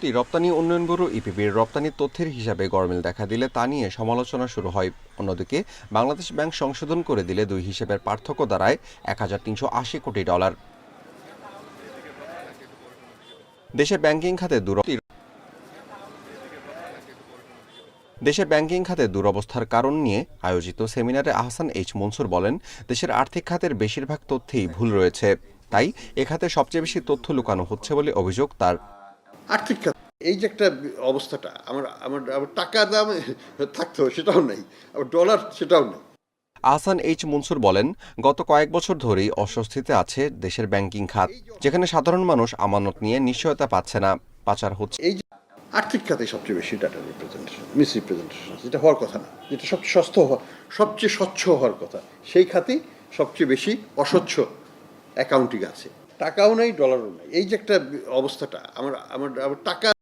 রপ্তানি উন্নয়ন ব্যুরো ইপিবির রপ্তানি তথ্যের হিসাবে গরমিল দেখা দিলে তা নিয়ে সমালোচনা শুরু হয়। অন্যদিকে বাংলাদেশ ব্যাংক সংশোধন করে দিলে দুই হিসেবের পার্থক্য দাঁড়ায় $1,380 কোটি। দেশে ব্যাংকিং খাতে দুরবস্থার কারণ নিয়ে আয়োজিত সেমিনারে আহসান এইচ মনসুর বলেন, দেশের আর্থিক খাতের বেশিরভাগ তথ্যেই ভুল রয়েছে, তাই এ খাতে সবচেয়ে বেশি তথ্য লুকানো হচ্ছে বলে অভিযোগ তার। আর্থিক খাত এই যে একটা অবস্থাটা আমার আমার আবার টাকার দাম থাকতো সেটাও নেই, আবার ডলার সেটাও নেই। আহসান এইচ মনসুর বলেন, গত কয়েক বছর ধরেই অস্বস্তিতে আছে দেশের ব্যাংকিং খাত, যেখানে সাধারণ মানুষ আমানত নিয়ে নিশ্চয়তা পাচ্ছে না, পাচার হচ্ছে। এই যে আর্থিক খাতে সবচেয়ে বেশি ডাটা রিপ্রেজেন্টেশন, মিস রিপ্রেজেন্টেশন আছে, যেটা হওয়ার কথা না, যেটা সবচেয়ে সবচেয়ে স্বচ্ছ হওয়ার কথা, সেই খাতেই সবচেয়ে বেশি অস্বচ্ছ অ্যাকাউন্টিং আছে। টাকাও নাই, ডলারও নাই, এই যে একটা অবস্থাটা আমার আমার আবার টাকা